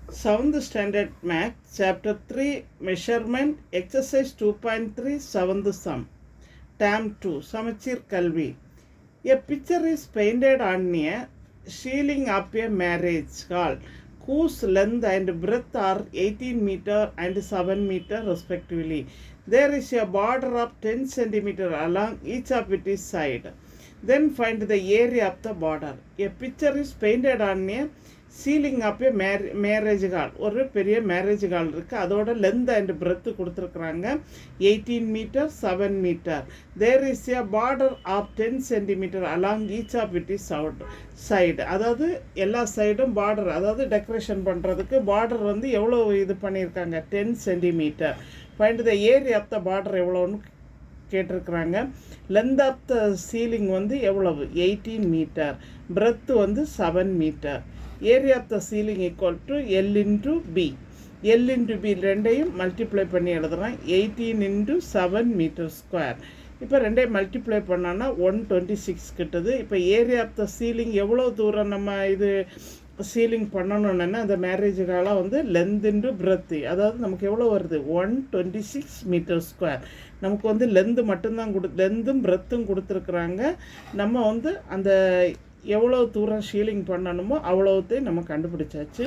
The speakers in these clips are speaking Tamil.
7th Standard Math, Chapter 3, Measurement, Exercise 2.3, 7th Sum. Term 2, Samachir Kalvi. A picture is painted on a ceiling of a marriage hall whose length and breadth are 18 meter and 7 meter respectively. There is a border of 10 centimeter along each of its side. Then find the area of the border. A picture is painted on a ceiling அப்பே மேரேஜ் ஹால் ஒரு பெரிய மேரேஜ் ஹால் இருக்குது. அதோட லென்த் அண்ட் பிரெத்து கொடுத்துருக்குறாங்க 18 metre 7 metre. There is a border of 10 centimetre along each of it is side. அதாவது எல்லா சைடும் பார்டர், அதாவது டெக்கரேஷன் பண்ணுறதுக்கு பார்டர் வந்து எவ்வளோ இது பண்ணியிருக்காங்க, 10 centimetre. Find the area of the border எவ்வளோன்னு கேட்டிருக்கிறாங்க. லென்த் ஆஃப் த சீலிங் வந்து எவ்வளவு, 18 மீட்டர். பிரெத்து வந்து 7 metre. Area of the ceiling equal to l into b. L into b ரெண்டையும் மல்டிப்ளை பண்ணி எழுதுகிறோம். 18 இன்ட்டு 7 மீட்டர் ஸ்கொயர். இப்போ ரெண்டையும் மல்டிப்ளை பண்ணோன்னா 126 கிட்டுது. இப்போ ஏரியா ஆஃப் த சீலிங் எவ்வளோ தூரம் நம்ம இது சீலிங் பண்ணணுன்னா அந்த மேரேஜுக்கால வந்து லென்த் இன்ட்டு பிரெத்து, அதாவது நமக்கு எவ்வளோ வருது, 126 மீட்டர் ஸ்கொயர். நமக்கு வந்து லென்த்து மட்டும்தான் லென்த்தும் பிரெத்தும் கொடுத்துருக்குறாங்க. நம்ம வந்து அந்த எவ்வளோ தூரம் ஷீலிங் பண்ணணுமோ அவ்வளோத்தையும் நம்ம கண்டுபிடிச்சாச்சு.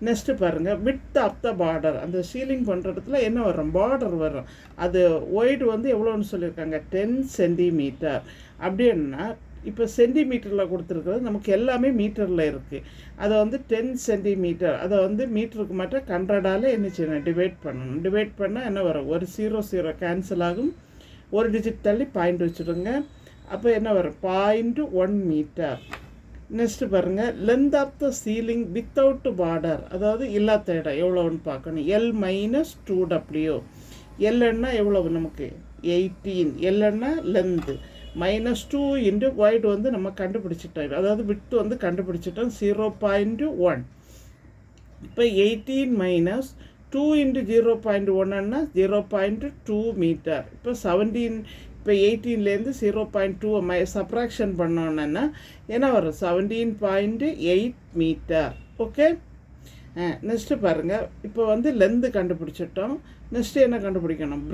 நெக்ஸ்ட்டு பாருங்கள், விட்த் ஆஃப் த பார்டர். அந்த ஷீலிங் பண்ணுற இடத்துல என்ன வரும், பார்டர் வரும். அது ஒய்டு வந்து எவ்வளோன்னு சொல்லியிருக்காங்க, 10 சென்டிமீட்டர். அப்படின்னா இப்போ சென்டிமீட்டரில் கொடுத்துருக்குறது, நமக்கு எல்லாமே மீட்டரில் இருக்குது. அதை வந்து 10 சென்டிமீட்டர், அதை வந்து மீட்டருக்கு மட்டும் 100ஆல் என்ன செய்யணும், டிவைட் பண்ணணும். டிவைட் பண்ணால் என்ன வரும், ஒரு 0 கேன்சல் ஆகும். ஒரு டிஜிட் தள்ளி பாயிண்ட் வச்சுடுங்க. அப்போ என்ன வரும், 0.1 மீட்டர். நெக்ஸ்ட்டு பாருங்கள், length of the ceiling without border, அதாவது இல்லாத இடம் எவ்வளோன்னு பார்க்கணும். L minus 2W. எல்ன்னா எவ்வளவு நமக்கு 18. எல்ன்னா லென்த்து -2 இன்ட்டு ஒய்டு வந்து நம்ம கண்டுபிடிச்சிட்டோம், அதாவது விட்டு வந்து கண்டுபிடிச்சிட்டோம் 0.1. இப்போ 18 மைனஸ் 2 இன்ட்டு 0.1ன்னா 0.2 மீட்டர். இப்போ 17, இப்போ 18லேருந்து 0.2 சப்ராக்ஷன் பண்ணோன்னா என்ன வரும், 17.8 மீட்டர். ஓகே. நெக்ஸ்ட்டு பாருங்கள், இப்போ வந்து லென்த்து கண்டுபிடிச்சிட்டோம். நெக்ஸ்ட்டு என்ன கண்டுபிடிக்கணும்,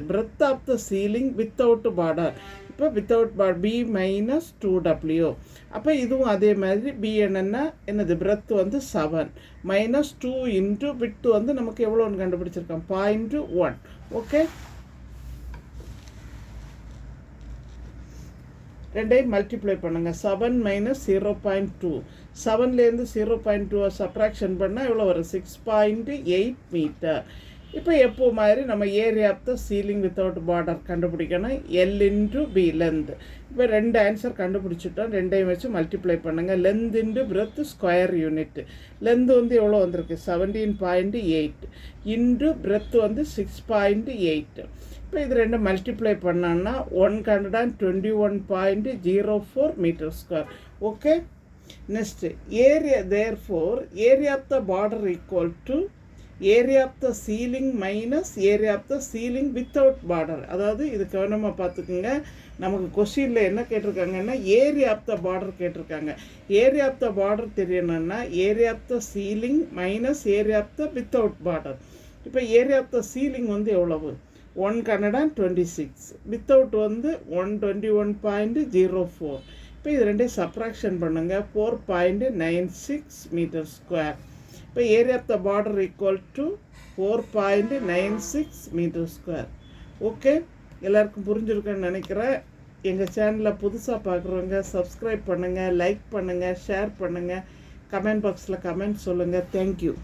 breadth of the ceiling without border. இப்போ without border B minus 2W. அப்போ இதுவும் அதே மாதிரி பி என்னது, பிரெத் வந்து 7 -2 இன்ட்டு விட்டு வந்து நமக்கு எவ்வளோன்னு கண்டுபிடிச்சிருக்கோம், 0.1. ஓகே. ரெண்டையும் மல்டிப்ளை பண்ணுங்கள். 7 மைனஸ் 0.2. 7லேருந்து 0.2 சப்ராக்ஷன் பண்ணால் எவ்வளோ வரும், 6.8 மீட்டர். இப்போ எப்போ மாதிரி நம்ம area of the ceiling without border கண்டுபிடிக்கணும். L into B length. இப்போ 2 ஆன்சர் கண்டுபிடிச்சிட்டோம். ரெண்டையும் வச்சு மல்டிப்ளை பண்ணுங்கள். Length into breadth square unit. Length வந்து எவ்வளோ வந்திருக்கு, 17.8 இன்ட்டு பிரெத் வந்து 6.8. இப்போ இது ரெண்டு மல்டிப்ளை பண்ணோன்னா 121.04 metre square. Okay. Next area, therefore area of the border equal to area of the ceiling minus area of the ceiling without border. அதாவது இது கவனமாக பார்த்துக்குங்க. நமக்கு கொஸ்டினில் என்ன கேட்டிருக்காங்கன்னா ஏரியா ஆஃப் த பார்டர் கேட்டிருக்காங்க. ஏரியா ஆஃப் த பார்டர் தெரியணும்னா area of the ceiling minus area of the without border. இப்போ ஏரியா ஆஃப் த சீலிங் வந்து எவ்வளவு, 126. வித்தவுட் வந்து 121.04. இப்போ இது ரெண்டையும் சப்ராக்ஷன் பண்ணுங்கள். 4.96 மீட்டர் ஸ்கொயர். இப்போ area of the border equal to 4.96 metre square. Okay. எல்லாருக்கும் புரிஞ்சுருக்குன்னு நினைக்கிறேன். எங்கள் சேனலில் புதுசாக பார்க்குறவங்க சப்ஸ்கிரைப் பண்ணுங்கள், லைக் பண்ணுங்கள், ஷேர் பண்ணுங்கள், கமெண்ட் பாக்ஸில் கமெண்ட் சொல்லுங்கள். தேங்க்யூ.